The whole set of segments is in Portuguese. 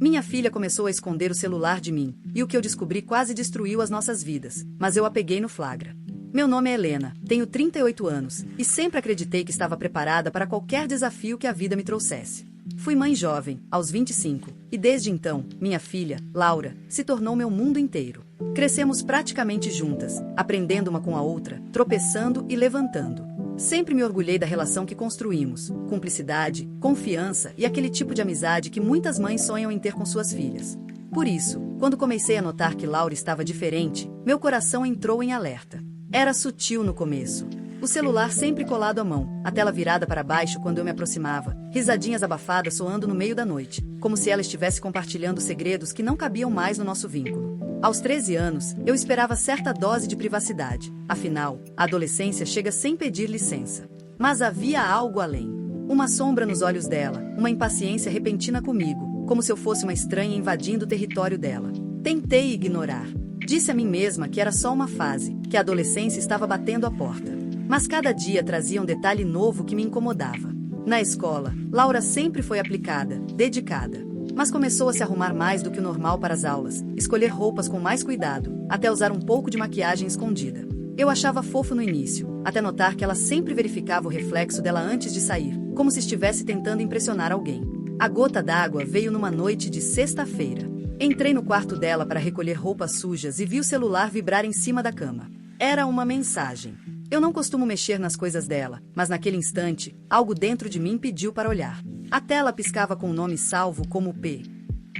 Minha filha começou a esconder o celular de mim, e o que eu descobri quase destruiu as nossas vidas, mas eu a peguei no flagra. Meu nome é Helena, tenho 38 anos, e sempre acreditei que estava preparada para qualquer desafio que a vida me trouxesse. Fui mãe jovem, aos 25, e desde então, minha filha, Laura, se tornou meu mundo inteiro. Crescemos praticamente juntas, aprendendo uma com a outra, tropeçando e levantando. Sempre me orgulhei da relação que construímos, cumplicidade, confiança e aquele tipo de amizade que muitas mães sonham em ter com suas filhas. Por isso, quando comecei a notar que Laura estava diferente, meu coração entrou em alerta. Era sutil no começo. O celular sempre colado à mão, a tela virada para baixo quando eu me aproximava, risadinhas abafadas soando no meio da noite, como se ela estivesse compartilhando segredos que não cabiam mais no nosso vínculo. Aos 13 anos, eu esperava certa dose de privacidade. Afinal, a adolescência chega sem pedir licença. Mas havia algo além. Uma sombra nos olhos dela, uma impaciência repentina comigo, como se eu fosse uma estranha invadindo o território dela. Tentei ignorar. Disse a mim mesma que era só uma fase, que a adolescência estava batendo a porta. Mas cada dia trazia um detalhe novo que me incomodava. Na escola, Laura sempre foi aplicada, dedicada. Mas começou a se arrumar mais do que o normal para as aulas, escolher roupas com mais cuidado, até usar um pouco de maquiagem escondida. Eu achava fofo no início, até notar que ela sempre verificava o reflexo dela antes de sair, como se estivesse tentando impressionar alguém. A gota d'água veio numa noite de sexta-feira. Entrei no quarto dela para recolher roupas sujas e vi o celular vibrar em cima da cama. Era uma mensagem. Eu não costumo mexer nas coisas dela, mas naquele instante, algo dentro de mim pediu para olhar. A tela piscava com o nome salvo como P.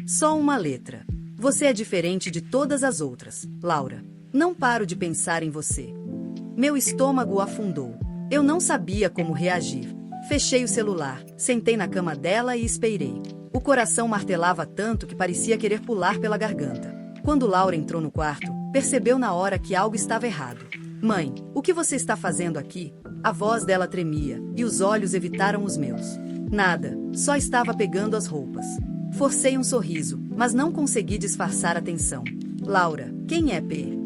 Só uma letra. Você é diferente de todas as outras, Laura. Não paro de pensar em você. Meu estômago afundou. Eu não sabia como reagir. Fechei o celular, sentei na cama dela e esperei. O coração martelava tanto que parecia querer pular pela garganta. Quando Laura entrou no quarto, percebeu na hora que algo estava errado. Mãe, o que você está fazendo aqui? A voz dela tremia, e os olhos evitaram os meus. Nada, só estava pegando as roupas. Forcei um sorriso, mas não consegui disfarçar a tensão. Laura, quem é P?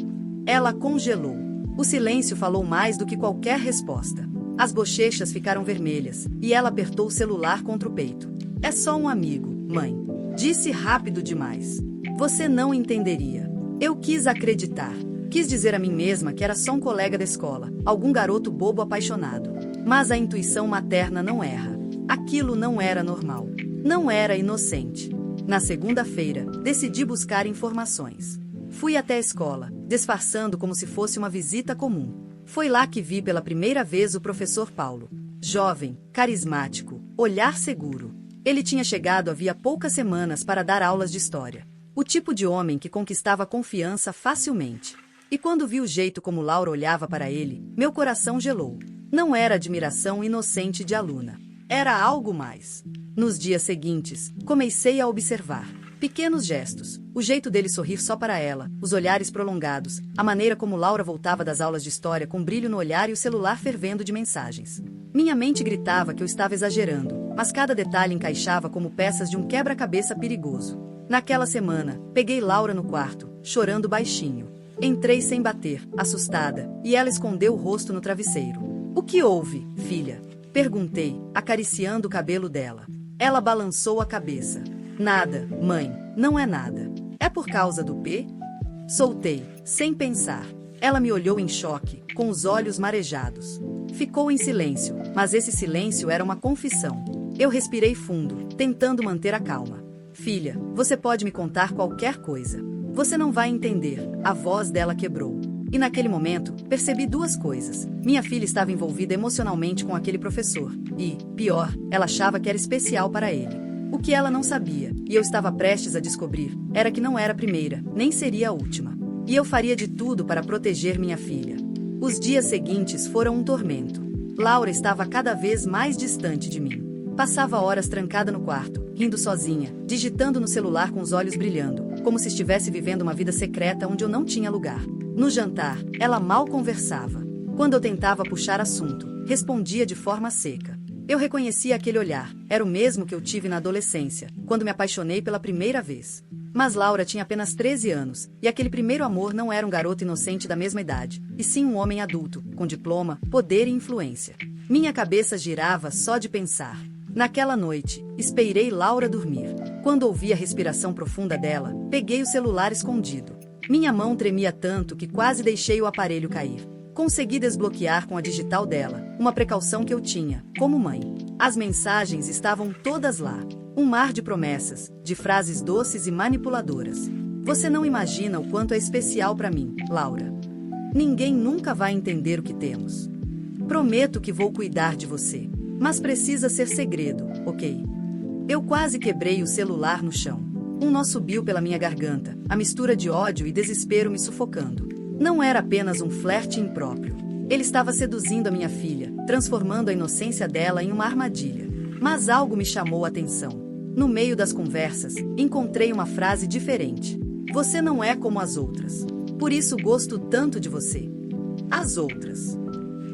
Ela congelou. O silêncio falou mais do que qualquer resposta. As bochechas ficaram vermelhas, e ela apertou o celular contra o peito. É só um amigo, mãe. Disse rápido demais. Você não entenderia. Eu quis acreditar. Quis dizer a mim mesma que era só um colega da escola, algum garoto bobo apaixonado. Mas a intuição materna não erra. Aquilo não era normal. Não era inocente. Na segunda-feira, decidi buscar informações. Fui até a escola, disfarçando como se fosse uma visita comum. Foi lá que vi pela primeira vez o professor Paulo. Jovem, carismático, olhar seguro. Ele tinha chegado havia poucas semanas para dar aulas de história. O tipo de homem que conquistava confiança facilmente. E quando vi o jeito como Laura olhava para ele, meu coração gelou. Não era admiração inocente de aluna. Era algo mais. Nos dias seguintes, comecei a observar. Pequenos gestos, o jeito dele sorrir só para ela, os olhares prolongados, a maneira como Laura voltava das aulas de história com brilho no olhar e o celular fervendo de mensagens. Minha mente gritava que eu estava exagerando, mas cada detalhe encaixava como peças de um quebra-cabeça perigoso. Naquela semana, peguei Laura no quarto, chorando baixinho. Entrei sem bater, assustada, e ela escondeu o rosto no travesseiro. O que houve, filha? Perguntei, acariciando o cabelo dela. Ela balançou a cabeça. Nada, mãe, não é nada. É por causa do P? Soltei, sem pensar. Ela me olhou em choque, com os olhos marejados. Ficou em silêncio, mas esse silêncio era uma confissão. Eu respirei fundo, tentando manter a calma. Filha, você pode me contar qualquer coisa. Você não vai entender. A voz dela quebrou. E naquele momento, percebi duas coisas. Minha filha estava envolvida emocionalmente com aquele professor. E, pior, ela achava que era especial para ele. O que ela não sabia, e eu estava prestes a descobrir, era que não era a primeira, nem seria a última. E eu faria de tudo para proteger minha filha. Os dias seguintes foram um tormento. Laura estava cada vez mais distante de mim. Passava horas trancada no quarto, rindo sozinha, digitando no celular com os olhos brilhando, como se estivesse vivendo uma vida secreta onde eu não tinha lugar. No jantar, ela mal conversava. Quando eu tentava puxar assunto, respondia de forma seca. Eu reconhecia aquele olhar, era o mesmo que eu tive na adolescência, quando me apaixonei pela primeira vez. Mas Laura tinha apenas 13 anos, e aquele primeiro amor não era um garoto inocente da mesma idade, e sim um homem adulto, com diploma, poder e influência. Minha cabeça girava só de pensar. Naquela noite, esperei Laura dormir. Quando ouvi a respiração profunda dela, peguei o celular escondido. Minha mão tremia tanto que quase deixei o aparelho cair. Consegui desbloquear com a digital dela, uma precaução que eu tinha, como mãe. As mensagens estavam todas lá. Um mar de promessas, de frases doces e manipuladoras. Você não imagina o quanto é especial para mim, Laura. Ninguém nunca vai entender o que temos. Prometo que vou cuidar de você. Mas precisa ser segredo, ok? Eu quase quebrei o celular no chão. Um nó subiu pela minha garganta, a mistura de ódio e desespero me sufocando. Não era apenas um flerte impróprio. Ele estava seduzindo a minha filha, transformando a inocência dela em uma armadilha. Mas algo me chamou a atenção. No meio das conversas, encontrei uma frase diferente. Você não é como as outras. Por isso gosto tanto de você. As outras.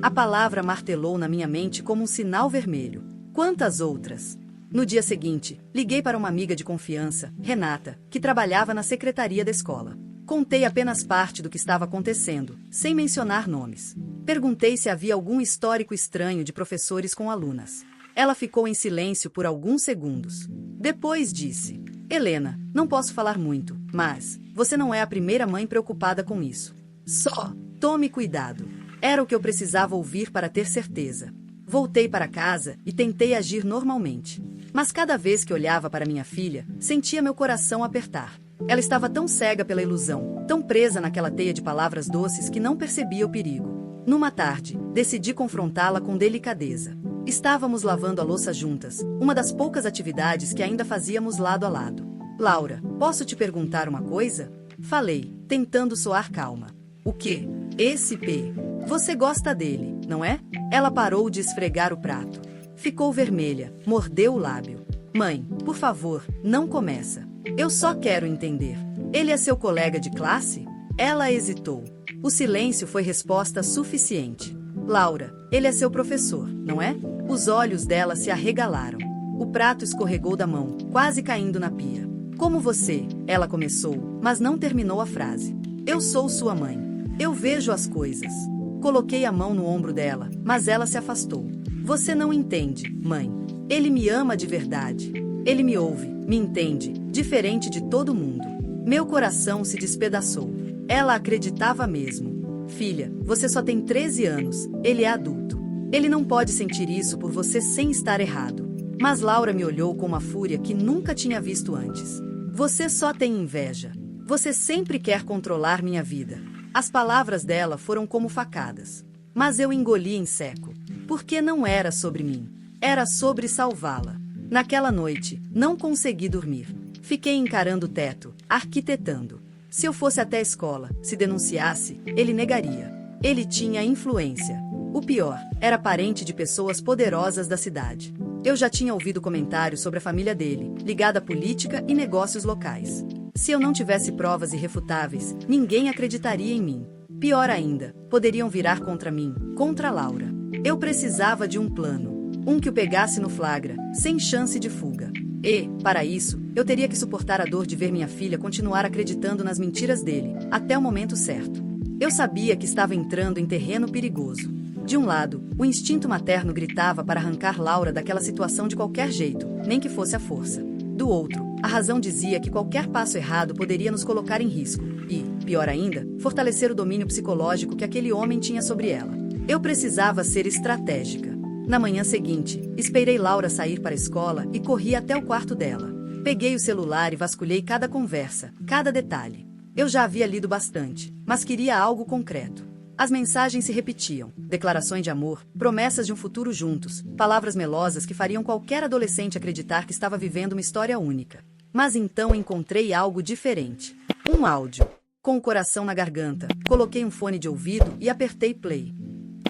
A palavra martelou na minha mente como um sinal vermelho. Quantas outras? No dia seguinte, liguei para uma amiga de confiança, Renata, que trabalhava na secretaria da escola. Contei apenas parte do que estava acontecendo, sem mencionar nomes. Perguntei se havia algum histórico estranho de professores com alunas. Ela ficou em silêncio por alguns segundos. Depois disse: Helena, não posso falar muito, mas você não é a primeira mãe preocupada com isso. Só tome cuidado. Era o que eu precisava ouvir para ter certeza. Voltei para casa e tentei agir normalmente. Mas cada vez que olhava para minha filha, sentia meu coração apertar. Ela estava tão cega pela ilusão, tão presa naquela teia de palavras doces que não percebia o perigo. Numa tarde, decidi confrontá-la com delicadeza. Estávamos lavando a louça juntas, uma das poucas atividades que ainda fazíamos lado a lado. Laura, posso te perguntar uma coisa? Falei, tentando soar calma. O quê? Esse P. Você gosta dele, não é? Ela parou de esfregar o prato. Ficou vermelha, mordeu o lábio. Mãe, por favor, não começa. Eu só quero entender. Ele é seu colega de classe? Ela hesitou. O silêncio foi resposta suficiente. Laura, ele é seu professor, não é? Os olhos dela se arregalaram. O prato escorregou da mão, quase caindo na pia. Como você, ela começou, mas não terminou a frase. Eu sou sua mãe. Eu vejo as coisas. Coloquei a mão no ombro dela, mas ela se afastou. Você não entende, mãe. Ele me ama de verdade. Ele me ouve, me entende, diferente de todo mundo. Meu coração se despedaçou. Ela acreditava mesmo. Filha, você só tem 13 anos, ele é adulto. Ele não pode sentir isso por você sem estar errado. Mas Laura me olhou com uma fúria que nunca tinha visto antes. Você só tem inveja. Você sempre quer controlar minha vida. As palavras dela foram como facadas. Mas eu engoli em seco. Porque não era sobre mim. Era sobre salvá-la. Naquela noite, não consegui dormir. Fiquei encarando o teto, arquitetando. Se eu fosse até a escola, se denunciasse, ele negaria. Ele tinha influência. O pior, era parente de pessoas poderosas da cidade. Eu já tinha ouvido comentários sobre a família dele, ligada à política e negócios locais. Se eu não tivesse provas irrefutáveis, ninguém acreditaria em mim. Pior ainda, poderiam virar contra mim, contra Laura. Eu precisava de um plano. Um que o pegasse no flagra, sem chance de fuga. E, para isso, eu teria que suportar a dor de ver minha filha continuar acreditando nas mentiras dele, até o momento certo. Eu sabia que estava entrando em terreno perigoso. De um lado, o instinto materno gritava para arrancar Laura daquela situação de qualquer jeito, nem que fosse à força. Do outro, a razão dizia que qualquer passo errado poderia nos colocar em risco e, pior ainda, fortalecer o domínio psicológico que aquele homem tinha sobre ela. Eu precisava ser estratégica. Na manhã seguinte, esperei Laura sair para a escola e corri até o quarto dela. Peguei o celular e vasculhei cada conversa, cada detalhe. Eu já havia lido bastante, mas queria algo concreto. As mensagens se repetiam, declarações de amor, promessas de um futuro juntos, palavras melosas que fariam qualquer adolescente acreditar que estava vivendo uma história única. Mas então encontrei algo diferente. Um áudio. Com o coração na garganta, coloquei um fone de ouvido e apertei play.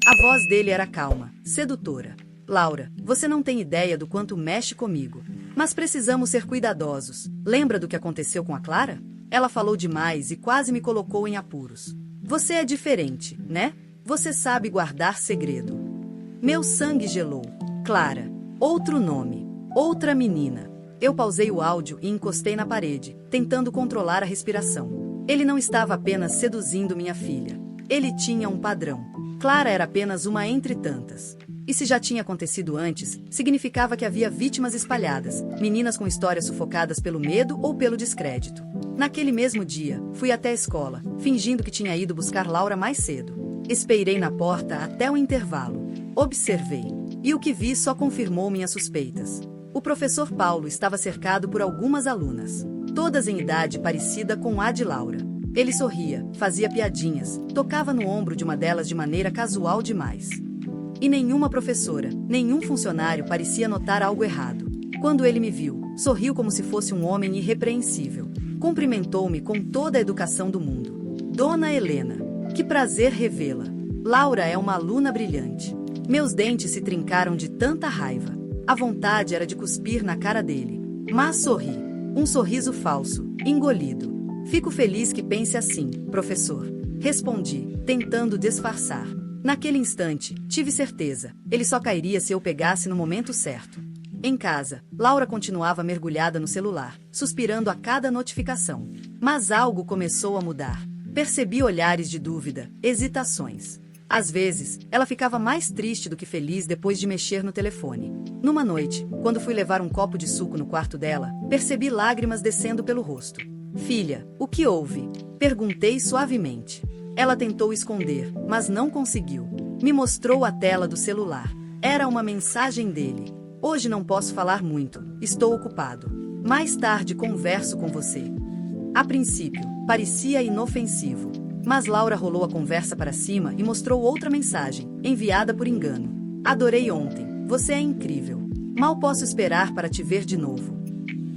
A voz dele era calma, sedutora. Laura, você não tem ideia do quanto mexe comigo. Mas precisamos ser cuidadosos. Lembra do que aconteceu com a Clara? Ela falou demais e quase me colocou em apuros. Você é diferente, né? Você sabe guardar segredo. Meu sangue gelou. Clara. Outro nome. Outra menina. Eu pausei o áudio e encostei na parede, tentando controlar a respiração. Ele não estava apenas seduzindo minha filha. Ele tinha um padrão. Clara era apenas uma entre tantas. E se já tinha acontecido antes, significava que havia vítimas espalhadas, meninas com histórias sufocadas pelo medo ou pelo descrédito. Naquele mesmo dia, fui até a escola, fingindo que tinha ido buscar Laura mais cedo. Esperei na porta até o intervalo. Observei. E o que vi só confirmou minhas suspeitas. O professor Paulo estava cercado por algumas alunas, todas em idade parecida com a de Laura. Ele sorria, fazia piadinhas, tocava no ombro de uma delas de maneira casual demais. E nenhuma professora, nenhum funcionário parecia notar algo errado. Quando ele me viu, sorriu como se fosse um homem irrepreensível. Cumprimentou-me com toda a educação do mundo. Dona Helena, que prazer revê-la. Laura é uma aluna brilhante. Meus dentes se trincaram de tanta raiva. A vontade era de cuspir na cara dele. Mas sorri. Um sorriso falso, engolido. Fico feliz que pense assim, professor. Respondi, tentando disfarçar. Naquele instante, tive certeza. Ele só cairia se eu pegasse no momento certo. Em casa, Laura continuava mergulhada no celular, suspirando a cada notificação. Mas algo começou a mudar. Percebi olhares de dúvida, hesitações. Às vezes, ela ficava mais triste do que feliz depois de mexer no telefone. Numa noite, quando fui levar um copo de suco no quarto dela, percebi lágrimas descendo pelo rosto. Filha, o que houve? Perguntei suavemente. Ela tentou esconder, mas não conseguiu. Me mostrou a tela do celular. Era uma mensagem dele. Hoje não posso falar muito, estou ocupado. Mais tarde converso com você. A princípio, parecia inofensivo. Mas Laura rolou a conversa para cima e mostrou outra mensagem, enviada por engano. Adorei ontem, você é incrível. Mal posso esperar para te ver de novo.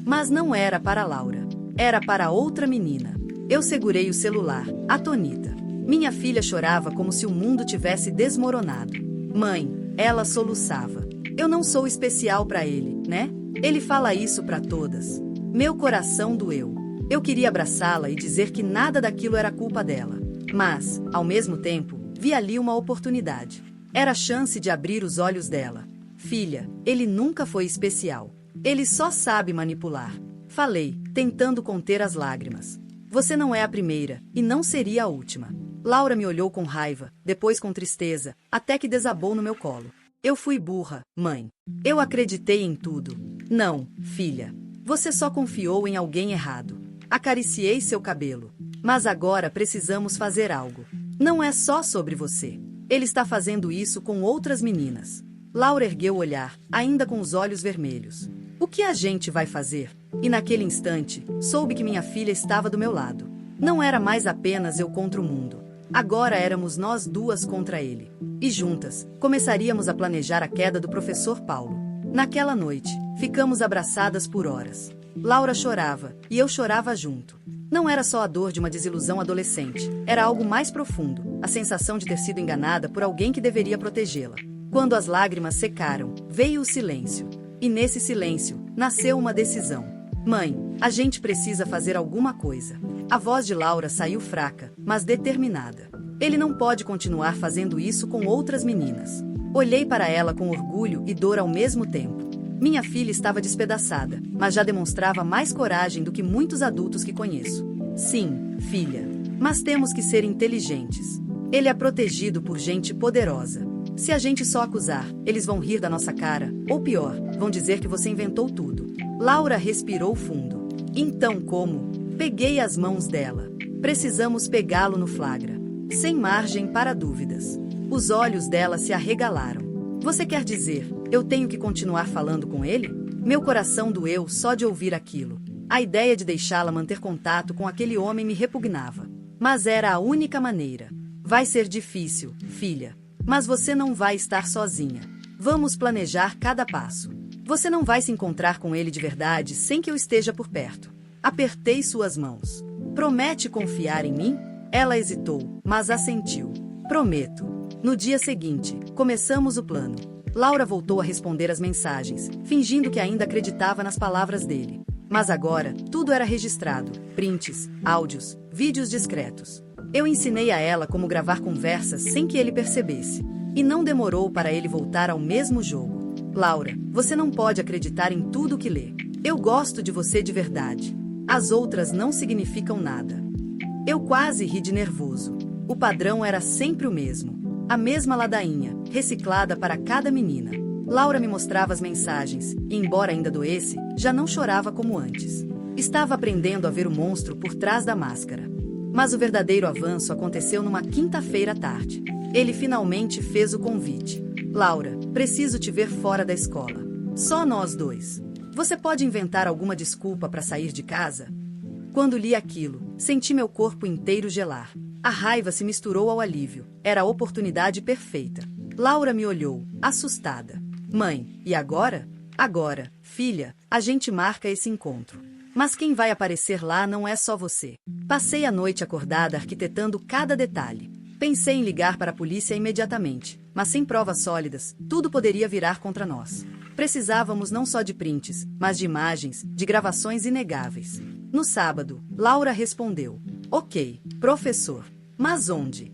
Mas não era para Laura. Era para outra menina. Eu segurei o celular, atonita. Minha filha chorava como se o mundo tivesse desmoronado. Mãe, ela soluçava. Eu não sou especial para ele, né? Ele fala isso para todas. Meu coração doeu. Eu queria abraçá-la e dizer que nada daquilo era culpa dela. Mas, ao mesmo tempo, vi ali uma oportunidade. Era a chance de abrir os olhos dela. Filha, ele nunca foi especial. Ele só sabe manipular. Falei, tentando conter as lágrimas. Você não é a primeira, e não seria a última. Laura me olhou com raiva, depois com tristeza, até que desabou no meu colo. Eu fui burra, mãe. Eu acreditei em tudo. Não, filha. Você só confiou em alguém errado. Acariciei seu cabelo. Mas agora precisamos fazer algo. Não é só sobre você. Ele está fazendo isso com outras meninas. Laura ergueu o olhar, ainda com os olhos vermelhos. O que a gente vai fazer? E naquele instante, soube que minha filha estava do meu lado. Não era mais apenas eu contra o mundo. Agora éramos nós duas contra ele. E juntas, começaríamos a planejar a queda do professor Paulo. Naquela noite, ficamos abraçadas por horas. Laura chorava, e eu chorava junto. Não era só a dor de uma desilusão adolescente, era algo mais profundo, a sensação de ter sido enganada por alguém que deveria protegê-la. Quando as lágrimas secaram, veio o silêncio. E nesse silêncio, nasceu uma decisão. Mãe, a gente precisa fazer alguma coisa. A voz de Laura saiu fraca, mas determinada. Ele não pode continuar fazendo isso com outras meninas. Olhei para ela com orgulho e dor ao mesmo tempo. Minha filha estava despedaçada, mas já demonstrava mais coragem do que muitos adultos que conheço. Sim, filha. Mas temos que ser inteligentes. Ele é protegido por gente poderosa. Se a gente só acusar, eles vão rir da nossa cara, ou pior, vão dizer que você inventou tudo. Laura respirou fundo. Então como? Peguei as mãos dela. Precisamos pegá-lo no flagra. Sem margem para dúvidas. Os olhos dela se arregalaram. Você quer dizer, eu tenho que continuar falando com ele? Meu coração doeu só de ouvir aquilo. A ideia de deixá-la manter contato com aquele homem me repugnava. Mas era a única maneira. Vai ser difícil, filha. Mas você não vai estar sozinha. Vamos planejar cada passo. Você não vai se encontrar com ele de verdade sem que eu esteja por perto. Apertei suas mãos. Promete confiar em mim? Ela hesitou, mas assentiu. Prometo. No dia seguinte, começamos o plano. Laura voltou a responder as mensagens, fingindo que ainda acreditava nas palavras dele. Mas agora, tudo era registrado. Prints, áudios, vídeos discretos. Eu ensinei a ela como gravar conversas sem que ele percebesse. E não demorou para ele voltar ao mesmo jogo. Laura, você não pode acreditar em tudo que lê. Eu gosto de você de verdade. As outras não significam nada. Eu quase ri de nervoso. O padrão era sempre o mesmo. A mesma ladainha, reciclada para cada menina. Laura me mostrava as mensagens, e embora ainda doesse, já não chorava como antes. Estava aprendendo a ver o monstro por trás da máscara. Mas o verdadeiro avanço aconteceu numa quinta-feira à tarde. Ele finalmente fez o convite. Laura, preciso te ver fora da escola. Só nós dois. Você pode inventar alguma desculpa para sair de casa? Quando li aquilo, senti meu corpo inteiro gelar. A raiva se misturou ao alívio. Era a oportunidade perfeita. Laura me olhou, assustada. Mãe, e agora? Agora, filha, a gente marca esse encontro. Mas quem vai aparecer lá não é só você. Passei a noite acordada arquitetando cada detalhe. Pensei em ligar para a polícia imediatamente, mas sem provas sólidas, tudo poderia virar contra nós. Precisávamos não só de prints, mas de imagens, de gravações inegáveis. No sábado, Laura respondeu: Ok, professor. Mas onde?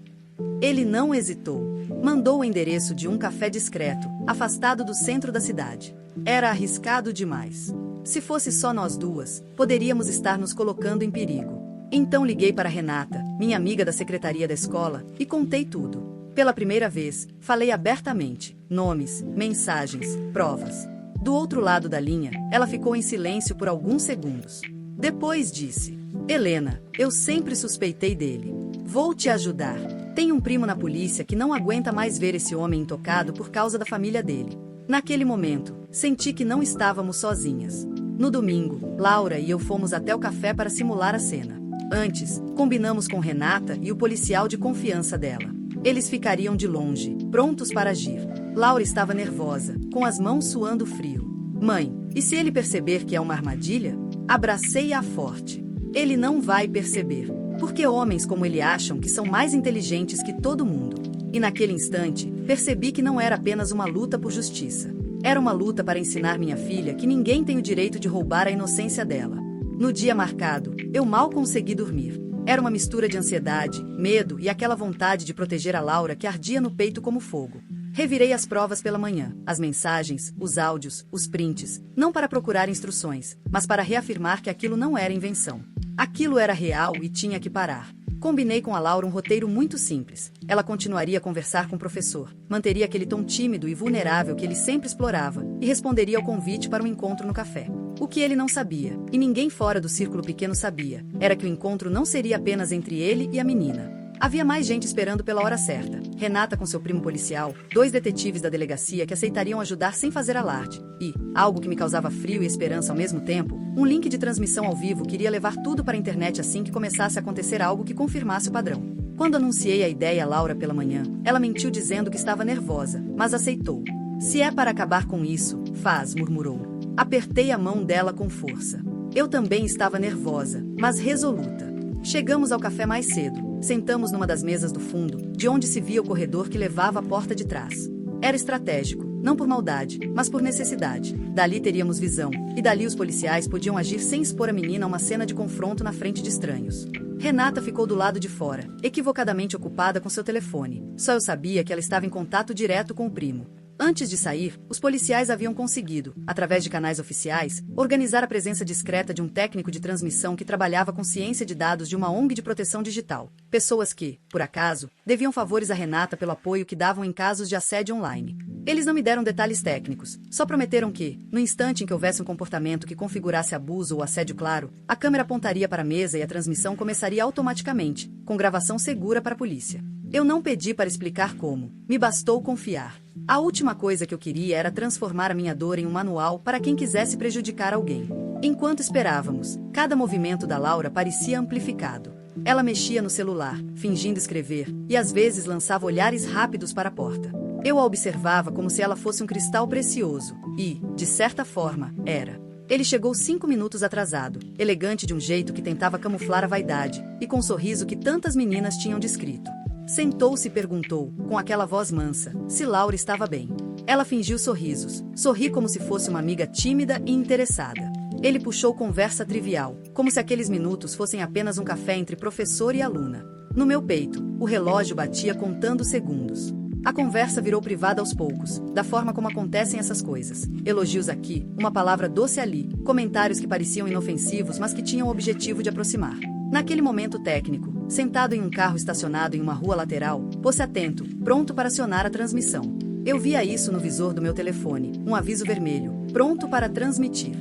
Ele não hesitou. Mandou o endereço de um café discreto, afastado do centro da cidade. Era arriscado demais. Se fosse só nós duas, poderíamos estar nos colocando em perigo. Então liguei para Renata, minha amiga da secretaria da escola, e contei tudo. Pela primeira vez, falei abertamente, nomes, mensagens, provas. Do outro lado da linha, ela ficou em silêncio por alguns segundos. Depois disse: Helena, eu sempre suspeitei dele. Vou te ajudar. Tem um primo na polícia que não aguenta mais ver esse homem intocado por causa da família dele. Naquele momento, senti que não estávamos sozinhas. No domingo, Laura e eu fomos até o café para simular a cena. Antes, combinamos com Renata e o policial de confiança dela. Eles ficariam de longe, prontos para agir. Laura estava nervosa, com as mãos suando frio. Mãe, e se ele perceber que é uma armadilha? Abracei-a forte. Ele não vai perceber, porque homens como ele acham que são mais inteligentes que todo mundo. E naquele instante, percebi que não era apenas uma luta por justiça. Era uma luta para ensinar minha filha que ninguém tem o direito de roubar a inocência dela. No dia marcado, eu mal consegui dormir. Era uma mistura de ansiedade, medo e aquela vontade de proteger a Laura que ardia no peito como fogo. Revirei as provas pela manhã, as mensagens, os áudios, os prints, não para procurar instruções, mas para reafirmar que aquilo não era invenção. Aquilo era real e tinha que parar. Combinei com a Laura um roteiro muito simples. Ela continuaria a conversar com o professor, manteria aquele tom tímido e vulnerável que ele sempre explorava, e responderia ao convite para um encontro no café. O que ele não sabia, e ninguém fora do círculo pequeno sabia, era que o encontro não seria apenas entre ele e a menina. Havia mais gente esperando pela hora certa. Renata com seu primo policial, 2 detetives da delegacia que aceitariam ajudar sem fazer alarde. E, algo que me causava frio e esperança ao mesmo tempo, um link de transmissão ao vivo que iria levar tudo para a internet assim que começasse a acontecer algo que confirmasse o padrão. Quando anunciei a ideia a Laura pela manhã, ela mentiu dizendo que estava nervosa, mas aceitou. Se é para acabar com isso, faz, murmurou. Apertei a mão dela com força. Eu também estava nervosa, mas resoluta. Chegamos ao café mais cedo. Sentamos numa das mesas do fundo, de onde se via o corredor que levava à porta de trás. Era estratégico, não por maldade, mas por necessidade. Dali teríamos visão, e dali os policiais podiam agir sem expor a menina a uma cena de confronto na frente de estranhos. Renata ficou do lado de fora, equivocadamente ocupada com seu telefone. Só eu sabia que ela estava em contato direto com o primo. Antes de sair, os policiais haviam conseguido, através de canais oficiais, organizar a presença discreta de um técnico de transmissão que trabalhava com ciência de dados de uma ONG de proteção digital. Pessoas que, por acaso, deviam favores a Renata pelo apoio que davam em casos de assédio online. Eles não me deram detalhes técnicos, só prometeram que, no instante em que houvesse um comportamento que configurasse abuso ou assédio claro, a câmera apontaria para a mesa e a transmissão começaria automaticamente, com gravação segura para a polícia. Eu não pedi para explicar como, me bastou confiar. A última coisa que eu queria era transformar a minha dor em um manual para quem quisesse prejudicar alguém. Enquanto esperávamos, cada movimento da Laura parecia amplificado. Ela mexia no celular, fingindo escrever, e às vezes lançava olhares rápidos para a porta. Eu a observava como se ela fosse um cristal precioso, e, de certa forma, era. Ele chegou 5 minutos atrasado, elegante de um jeito que tentava camuflar a vaidade, e com um sorriso que tantas meninas tinham descrito. Sentou-se e perguntou, com aquela voz mansa, se Laura estava bem. Ela fingiu sorrisos, sorri como se fosse uma amiga tímida e interessada. Ele puxou conversa trivial, como se aqueles minutos fossem apenas um café entre professor e aluna. No meu peito, o relógio batia contando segundos. A conversa virou privada aos poucos, da forma como acontecem essas coisas. Elogios aqui, uma palavra doce ali, comentários que pareciam inofensivos mas que tinham o objetivo de aproximar. Naquele momento técnico, sentado em um carro estacionado em uma rua lateral, pôs-se atento, pronto para acionar a transmissão. Eu via isso no visor do meu telefone, um aviso vermelho, pronto para transmitir.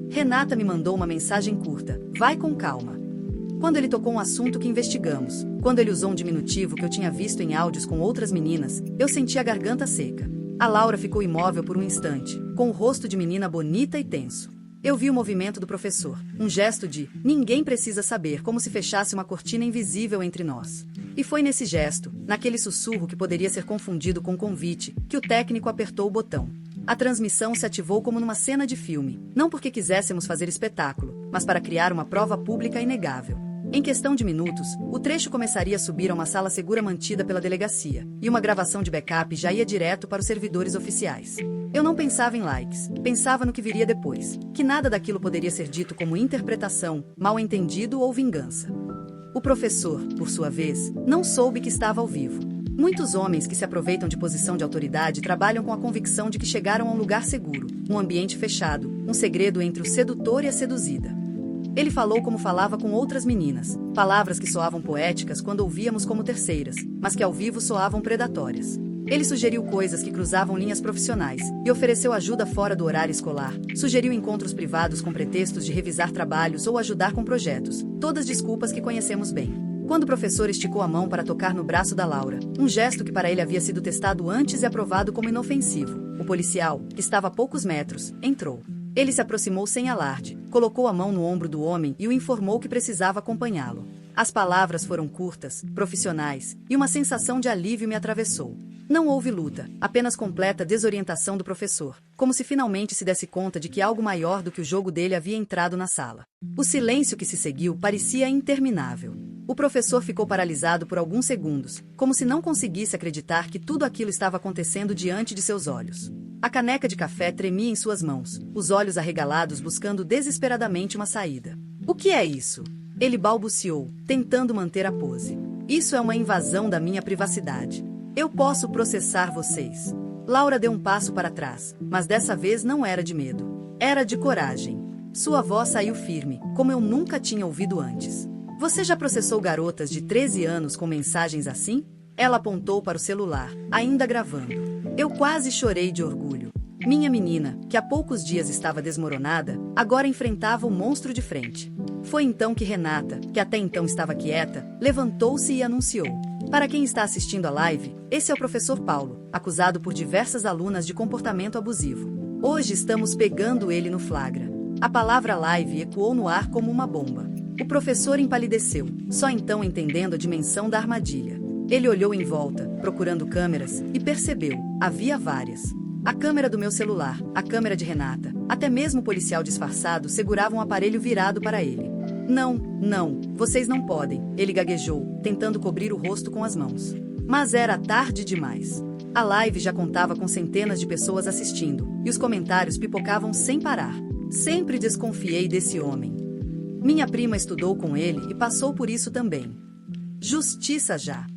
Renata me mandou uma mensagem curta, vai com calma. Quando ele tocou um assunto que investigamos, quando ele usou um diminutivo que eu tinha visto em áudios com outras meninas, eu senti a garganta seca. A Laura ficou imóvel por um instante, com o rosto de menina bonita e tenso. Eu vi o movimento do professor, um gesto de ninguém precisa saber, como se fechasse uma cortina invisível entre nós. E foi nesse gesto, naquele sussurro que poderia ser confundido com convite, que o técnico apertou o botão. A transmissão se ativou como numa cena de filme, não porque quiséssemos fazer espetáculo, mas para criar uma prova pública inegável. Em questão de minutos, o trecho começaria a subir a uma sala segura mantida pela delegacia, e uma gravação de backup já ia direto para os servidores oficiais. Eu não pensava em likes, pensava no que viria depois, que nada daquilo poderia ser dito como interpretação, mal-entendido ou vingança. O professor, por sua vez, não soube que estava ao vivo. Muitos homens que se aproveitam de posição de autoridade trabalham com a convicção de que chegaram a um lugar seguro, um ambiente fechado, um segredo entre o sedutor e a seduzida. Ele falou como falava com outras meninas, palavras que soavam poéticas quando ouvíamos como terceiras, mas que ao vivo soavam predatórias. Ele sugeriu coisas que cruzavam linhas profissionais e ofereceu ajuda fora do horário escolar, sugeriu encontros privados com pretextos de revisar trabalhos ou ajudar com projetos, todas desculpas que conhecemos bem. Quando o professor esticou a mão para tocar no braço da Laura, um gesto que para ele havia sido testado antes e aprovado como inofensivo, o policial, que estava a poucos metros, entrou. Ele se aproximou sem alarde, colocou a mão no ombro do homem e o informou que precisava acompanhá-lo. As palavras foram curtas, profissionais, e uma sensação de alívio me atravessou. Não houve luta, apenas completa desorientação do professor, como se finalmente se desse conta de que algo maior do que o jogo dele havia entrado na sala. O silêncio que se seguiu parecia interminável. O professor ficou paralisado por alguns segundos, como se não conseguisse acreditar que tudo aquilo estava acontecendo diante de seus olhos. A caneca de café tremia em suas mãos, os olhos arregalados buscando desesperadamente uma saída. O que é isso? Ele balbuciou, tentando manter a pose. Isso é uma invasão da minha privacidade. Eu posso processar vocês. Laura deu um passo para trás, mas dessa vez não era de medo. Era de coragem. Sua voz saiu firme, como eu nunca tinha ouvido antes. Você já processou garotas de 13 anos com mensagens assim? Ela apontou para o celular, ainda gravando. Eu quase chorei de orgulho. Minha menina, que há poucos dias estava desmoronada, agora enfrentava o monstro de frente. Foi então que Renata, que até então estava quieta, levantou-se e anunciou. Para quem está assistindo a live, esse é o professor Paulo, acusado por diversas alunas de comportamento abusivo. Hoje estamos pegando ele no flagra. A palavra live ecoou no ar como uma bomba. O professor empalideceu, só então entendendo a dimensão da armadilha. Ele olhou em volta, procurando câmeras, e percebeu, havia várias. A câmera do meu celular, a câmera de Renata, até mesmo o policial disfarçado segurava um aparelho virado para ele. Não, vocês não podem, ele gaguejou, tentando cobrir o rosto com as mãos. Mas era tarde demais. A live já contava com centenas de pessoas assistindo, e os comentários pipocavam sem parar. Sempre desconfiei desse homem. Minha prima estudou com ele e passou por isso também. Justiça já.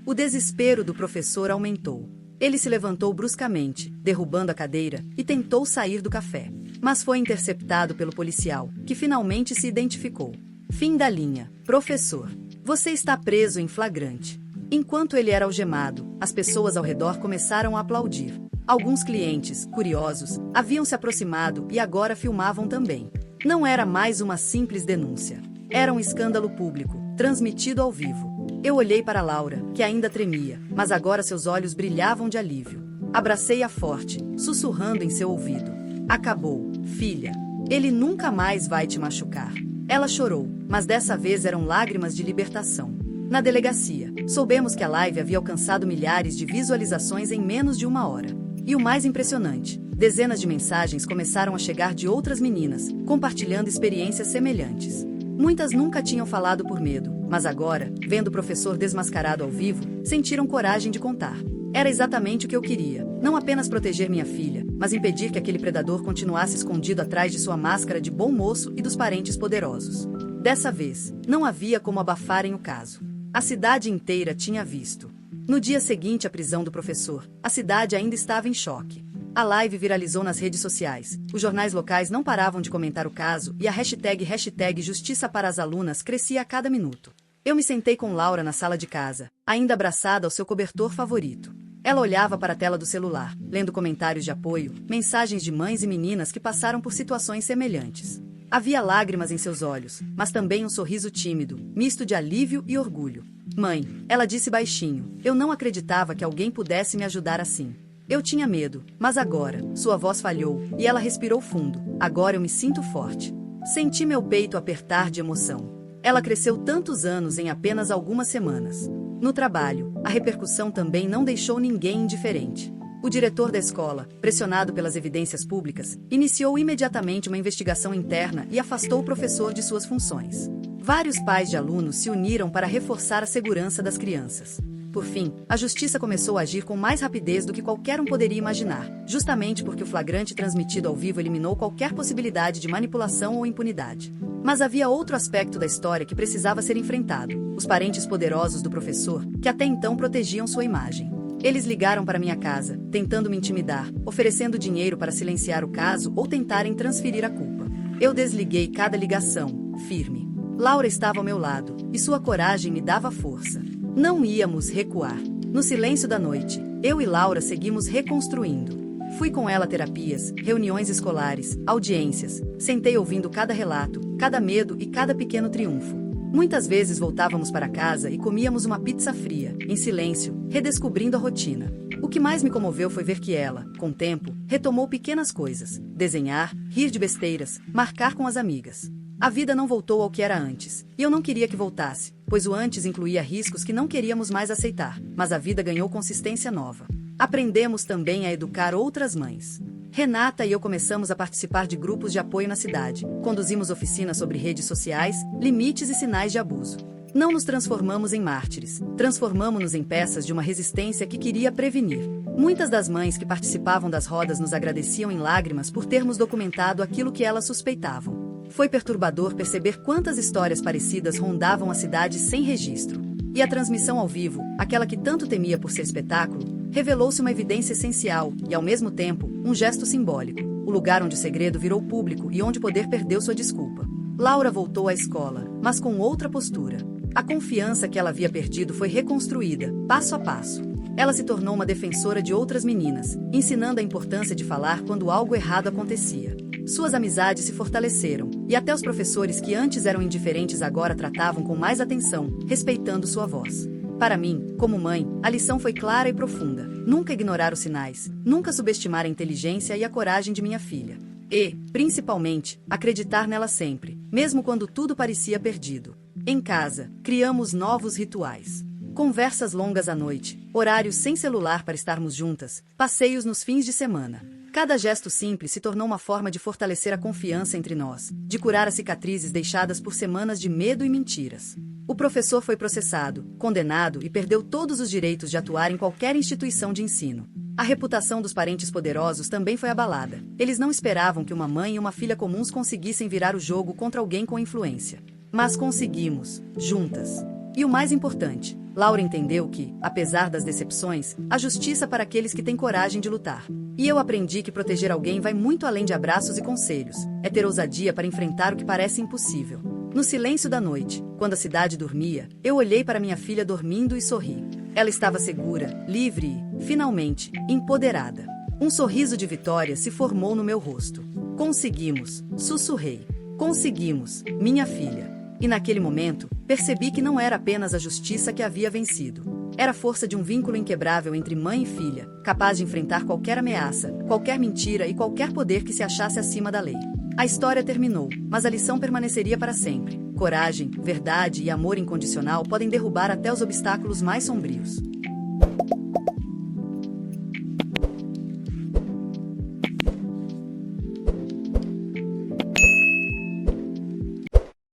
O desespero do professor aumentou. Ele se levantou bruscamente, derrubando a cadeira, e tentou sair do café. Mas foi interceptado pelo policial, que finalmente se identificou. Fim da linha. Professor, você está preso em flagrante. Enquanto ele era algemado, as pessoas ao redor começaram a aplaudir. Alguns clientes, curiosos, haviam se aproximado e agora filmavam também. Não era mais uma simples denúncia. Era um escândalo público, transmitido ao vivo. Eu olhei para Laura, que ainda tremia, mas agora seus olhos brilhavam de alívio. Abracei-a forte, sussurrando em seu ouvido. Acabou, filha. Ele nunca mais vai te machucar. Ela chorou, mas dessa vez eram lágrimas de libertação. Na delegacia, soubemos que a live havia alcançado milhares de visualizações em menos de uma hora. E o mais impressionante, dezenas de mensagens começaram a chegar de outras meninas, compartilhando experiências semelhantes. Muitas nunca tinham falado por medo, mas agora, vendo o professor desmascarado ao vivo, sentiram coragem de contar. Era exatamente o que eu queria, não apenas proteger minha filha, mas impedir que aquele predador continuasse escondido atrás de sua máscara de bom moço e dos parentes poderosos. Dessa vez, não havia como abafarem o caso. A cidade inteira tinha visto. No dia seguinte à prisão do professor, a cidade ainda estava em choque. A live viralizou nas redes sociais, os jornais locais não paravam de comentar o caso e a hashtag Justiça para as Alunas crescia a cada minuto. Eu me sentei com Laura na sala de casa, ainda abraçada ao seu cobertor favorito. Ela olhava para a tela do celular, lendo comentários de apoio, mensagens de mães e meninas que passaram por situações semelhantes. Havia lágrimas em seus olhos, mas também um sorriso tímido, misto de alívio e orgulho. Mãe, ela disse baixinho, eu não acreditava que alguém pudesse me ajudar assim. Eu tinha medo, mas agora, sua voz falhou, e ela respirou fundo. Agora eu me sinto forte. Senti meu peito apertar de emoção. Ela cresceu tantos anos em apenas algumas semanas. No trabalho, a repercussão também não deixou ninguém indiferente. O diretor da escola, pressionado pelas evidências públicas, iniciou imediatamente uma investigação interna e afastou o professor de suas funções. Vários pais de alunos se uniram para reforçar a segurança das crianças. Por fim, a justiça começou a agir com mais rapidez do que qualquer um poderia imaginar, justamente porque o flagrante transmitido ao vivo eliminou qualquer possibilidade de manipulação ou impunidade. Mas havia outro aspecto da história que precisava ser enfrentado: os parentes poderosos do professor, que até então protegiam sua imagem. Eles ligaram para minha casa, tentando me intimidar, oferecendo dinheiro para silenciar o caso ou tentarem transferir a culpa. Eu desliguei cada ligação, firme. Laura estava ao meu lado, e sua coragem me dava força. Não íamos recuar. No silêncio da noite, eu e Laura seguimos reconstruindo. Fui com ela a terapias, reuniões escolares, audiências. Sentei ouvindo cada relato, cada medo e cada pequeno triunfo. Muitas vezes voltávamos para casa e comíamos uma pizza fria, em silêncio, redescobrindo a rotina. O que mais me comoveu foi ver que ela, com o tempo, retomou pequenas coisas: desenhar, rir de besteiras, marcar com as amigas. A vida não voltou ao que era antes, e eu não queria que voltasse, pois o antes incluía riscos que não queríamos mais aceitar, mas a vida ganhou consistência nova. Aprendemos também a educar outras mães. Renata e eu começamos a participar de grupos de apoio na cidade, conduzimos oficinas sobre redes sociais, limites e sinais de abuso. Não nos transformamos em mártires, transformamos-nos em peças de uma resistência que queria prevenir. Muitas das mães que participavam das rodas nos agradeciam em lágrimas por termos documentado aquilo que elas suspeitavam. Foi perturbador perceber quantas histórias parecidas rondavam a cidade sem registro. E a transmissão ao vivo, aquela que tanto temia por ser espetáculo, revelou-se uma evidência essencial e, ao mesmo tempo, um gesto simbólico. O lugar onde o segredo virou público e onde o poder perdeu sua desculpa. Laura voltou à escola, mas com outra postura. A confiança que ela havia perdido foi reconstruída, passo a passo. Ela se tornou uma defensora de outras meninas, ensinando a importância de falar quando algo errado acontecia. Suas amizades se fortaleceram, e até os professores que antes eram indiferentes agora tratavam com mais atenção, respeitando sua voz. Para mim, como mãe, a lição foi clara e profunda: nunca ignorar os sinais, nunca subestimar a inteligência e a coragem de minha filha. E, principalmente, acreditar nela sempre, mesmo quando tudo parecia perdido. Em casa, criamos novos rituais. Conversas longas à noite, horários sem celular para estarmos juntas, passeios nos fins de semana. Cada gesto simples se tornou uma forma de fortalecer a confiança entre nós, de curar as cicatrizes deixadas por semanas de medo e mentiras. O professor foi processado, condenado e perdeu todos os direitos de atuar em qualquer instituição de ensino. A reputação dos parentes poderosos também foi abalada. Eles não esperavam que uma mãe e uma filha comuns conseguissem virar o jogo contra alguém com influência. Mas conseguimos, juntas. E o mais importante, Laura entendeu que, apesar das decepções, há justiça para aqueles que têm coragem de lutar. E eu aprendi que proteger alguém vai muito além de abraços e conselhos. É ter ousadia para enfrentar o que parece impossível. No silêncio da noite, quando a cidade dormia, eu olhei para minha filha dormindo e sorri. Ela estava segura, livre e, finalmente, empoderada. Um sorriso de vitória se formou no meu rosto. Conseguimos, sussurrei. Conseguimos, minha filha. E naquele momento, percebi que não era apenas a justiça que havia vencido. Era a força de um vínculo inquebrável entre mãe e filha, capaz de enfrentar qualquer ameaça, qualquer mentira e qualquer poder que se achasse acima da lei. A história terminou, mas a lição permaneceria para sempre. Coragem, verdade e amor incondicional podem derrubar até os obstáculos mais sombrios.